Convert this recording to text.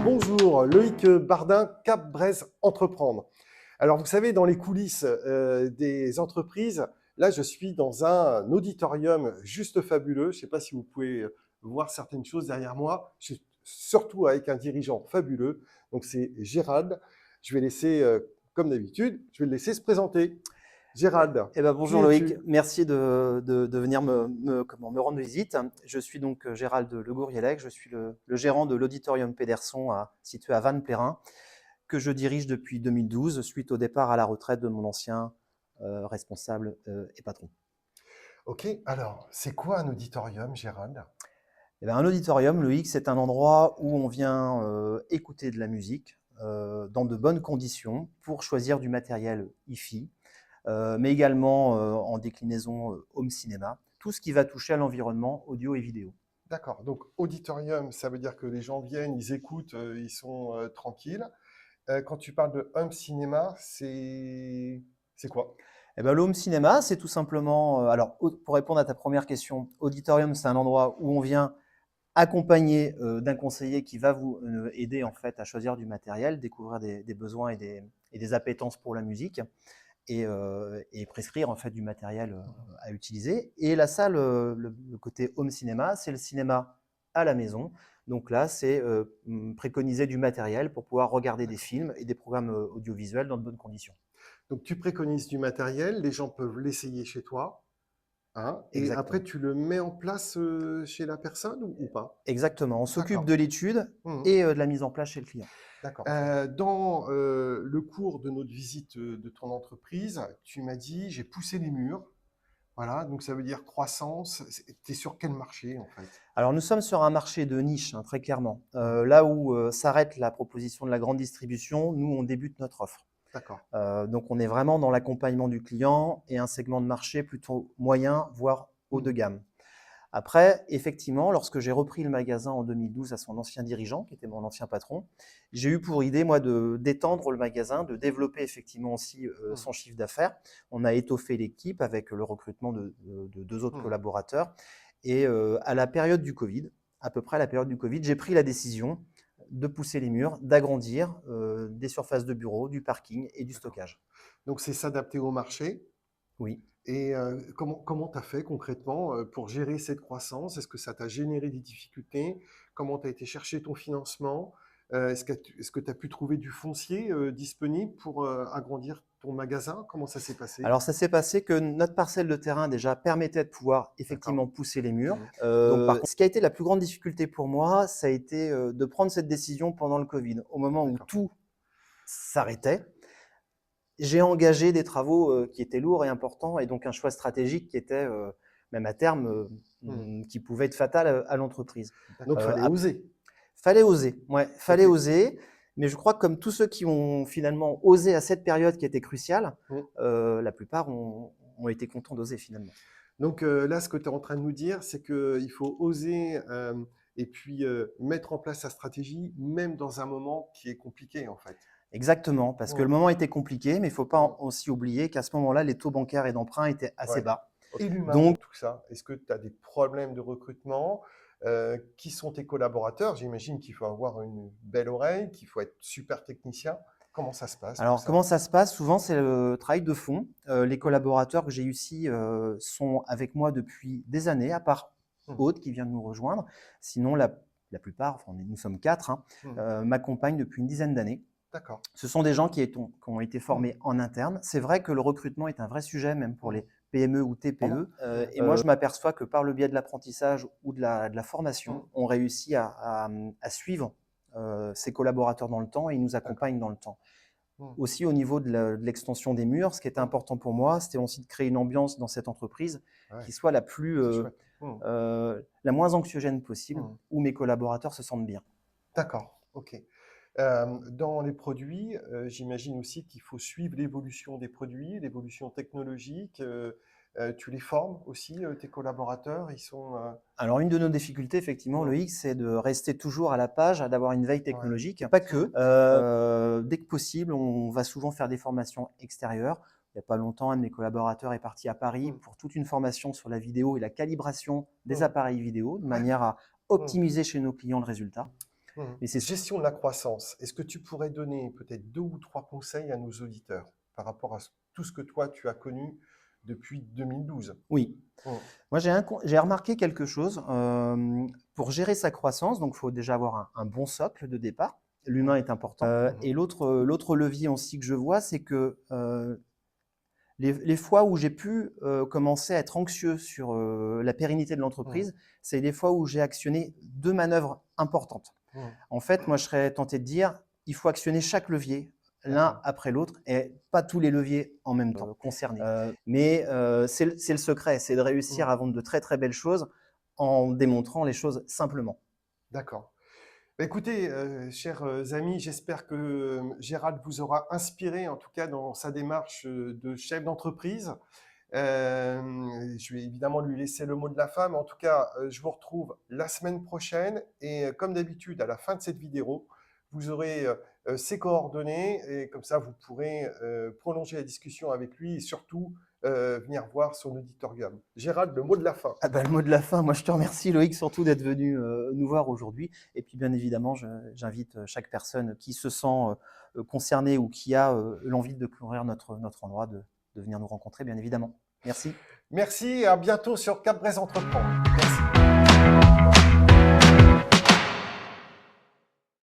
Bonjour, Loïc Bardin, Cap Bresse Entreprendre. Alors, vous savez, dans les coulisses des entreprises, là, je suis dans un auditorium juste fabuleux. Je ne sais pas si vous pouvez voir certaines choses derrière moi. Je suis surtout avec un dirigeant fabuleux. Donc, c'est Gérald. Je vais laisser, comme d'habitude, je vais le laisser se présenter. Gérald, Bonjour qui Loïc, es-tu? merci de venir me rendre visite. Je suis donc Gérald Le Gourrielec, je suis le gérant de l'Auditorium Pederson situé à Vannes-Plérin, que je dirige depuis 2012 suite au départ à la retraite de mon ancien responsable et patron. Ok, alors, c'est quoi un auditorium, Gérald? Un auditorium, Loïc, c'est un endroit où on vient écouter de la musique dans de bonnes conditions pour choisir du matériel hi-fi, mais également en déclinaison home cinéma, tout ce qui va toucher à l'environnement audio et vidéo. D'accord. Donc, auditorium, ça veut dire que les gens viennent, ils écoutent, ils sont tranquilles. Quand tu parles de home cinéma, c'est quoi? Le home cinéma, c'est tout simplement, pour répondre à ta première question, auditorium, c'est un endroit où on vient accompagné d'un conseiller qui va vous aider en D'accord. fait à choisir du matériel, découvrir des besoins et des appétences pour la musique et prescrire en fait du matériel à utiliser. Et la salle, le côté home cinéma, c'est le cinéma à la maison. Donc là, c'est préconiser du matériel pour pouvoir regarder des D'accord. films et des programmes audiovisuels dans de bonnes conditions. Donc, tu préconises du matériel, les gens peuvent l'essayer chez toi, hein, et après, Exactement. tu le mets en place chez la personne ou pas? Exactement. On s'occupe de D'accord. l'étude Mhm. et de la mise en place chez le client. D'accord. Dans le cours de notre visite de ton entreprise, tu m'as dit, j'ai poussé les murs. Voilà, donc ça veut dire croissance. Tu es sur quel marché en fait? Alors nous sommes sur un marché de niche, très clairement. Mhm. Là où s'arrête la proposition de la grande distribution, nous, on débute notre offre. D'accord. Donc on est vraiment dans l'accompagnement du client et un segment de marché plutôt moyen, voire haut de Mhm. gamme. Après, effectivement, lorsque j'ai repris le magasin en 2012 à son ancien dirigeant, qui était mon ancien patron, j'ai eu pour idée, moi, d'étendre le magasin, de développer effectivement aussi Mhm. son chiffre d'affaires. On a étoffé l'équipe avec le recrutement de deux autres Mhm. collaborateurs. Et à la période du Covid, à peu près à la période du Covid, j'ai pris la décision de pousser les murs, d'agrandir des surfaces de bureaux, du parking et du D'accord. stockage. Donc c'est s'adapter au marché. Oui. Et comment tu as fait concrètement pour gérer cette croissance? Est-ce que ça t'a généré des difficultés? Comment tu as été chercher ton financement? Est-ce que tu as pu trouver du foncier disponible pour agrandir ton magasin? Comment ça s'est passé? Alors, ça s'est passé que notre parcelle de terrain déjà permettait de pouvoir D'accord. effectivement pousser les murs. Mhm. Donc, par contre, ce qui a été la plus grande difficulté pour moi, ça a été de prendre cette décision pendant le Covid, au moment où D'accord. tout s'arrêtait. J'ai engagé des travaux qui étaient lourds et importants, et donc un choix stratégique qui était, même à terme, Mhm. qui pouvait être fatal à l'entreprise. Donc fallait Après, oser. fallait oser, ouais, Ok. fallait oser. Mais je crois que comme tous ceux qui ont finalement osé à cette période qui était cruciale, Mhm. la plupart ont été contents d'oser finalement. Donc là, ce que tu es en train de nous dire, c'est qu'il faut oser et puis mettre en place sa stratégie, même dans un moment qui est compliqué en fait. Exactement, parce que le Mhm. moment était compliqué, mais il ne faut pas Mhm. aussi oublier qu'à ce moment-là, les taux bancaires et d'emprunt étaient assez Ouais. bas. Et l'humain Donc, dans tout ça? Est-ce que tu as des problèmes de recrutement? Qui sont tes collaborateurs? J'imagine qu'il faut avoir une belle oreille, qu'il faut être super technicien. Comment ça se passe tout alors ça? comment ça se passe? Souvent, c'est le travail de fond. Les Mmh, collaborateurs que j'ai ici sont avec moi depuis des années, à part mmh, Aude qui vient de nous rejoindre. Sinon, la plupart, enfin, nous sommes quatre, mmh. m'accompagnent depuis une dizaine d'années. D'accord. Ce sont des gens qui ont été Mmh, formés en interne. C'est vrai que le recrutement est un vrai sujet, même pour mmh, les PME ou TPE. mmh, Et moi, je m'aperçois que par le biais de l'apprentissage ou de la mmh. formation, on réussit à suivre ses collaborateurs dans le temps et ils nous D'accord. accompagnent dans le temps. Mmh, Aussi, au niveau de l'extension des murs, ce qui était mmh. important pour moi, c'était aussi de créer une ambiance dans cette entreprise Ouais, qui soit la plus, c'est chouette. Mmh, la moins anxiogène possible, mmh. où mes collaborateurs se sentent bien. D'accord, OK. Dans les produits, j'imagine aussi qu'il faut suivre l'évolution des produits, l'évolution technologique. Tu les formes aussi, tes collaborateurs? Ils sont, Alors, une de nos difficultés, effectivement, mmh, Loïc, c'est de rester toujours à la page, d'avoir une veille ouais. technologique. Pas Mmh, que. Dès que possible, on va souvent faire des formations extérieures. Il n'y a pas longtemps, un de mes collaborateurs est parti à Paris mmh, pour toute une formation sur la vidéo et la calibration des mmh. appareils vidéo, de Ouais. manière à Mmh. optimiser chez nos clients le résultat. Mais c'est Gestion de la croissance. Est-ce que tu pourrais donner peut-être 2 ou 3 conseils à nos auditeurs par rapport à tout ce que toi, tu as connu depuis 2012? oui. Mmh. Moi, j'ai remarqué quelque chose. Pour gérer sa croissance, donc il faut déjà avoir un bon socle de départ. L'humain est important. Et l'autre levier aussi que je vois, c'est que les fois où j'ai pu commencer à être anxieux sur la pérennité de Mmh. l'entreprise, c'est les fois où j'ai actionné 2 manœuvres importantes. Mmh. En fait, moi, je serais tenté de dire, il faut actionner chaque levier l'un D'accord. après l'autre et pas tous les leviers en même temps concernés. Mais c'est le secret, c'est de réussir Mmh. à vendre de très très belles choses en démontrant les choses simplement. D'accord. Bah, écoutez, chers amis, j'espère que Gérald vous aura inspiré, en tout cas dans sa démarche de chef d'entreprise. Je vais évidemment lui laisser le mot de la fin, mais en tout cas, je vous retrouve la semaine prochaine. Et comme d'habitude, à la fin de cette vidéo, vous aurez ses coordonnées et comme ça, vous pourrez prolonger la discussion avec lui et surtout venir voir son auditorium. Gérald, le mot de la fin. Ah bah, le mot de la fin, moi je te remercie Loïc surtout d'être venu nous voir aujourd'hui. Et puis bien évidemment, j'invite chaque personne qui se sent concernée ou qui a l'envie de découvrir notre endroit de venir nous rencontrer, bien évidemment. Merci. Merci et à bientôt sur Cap Brest Entreprendre.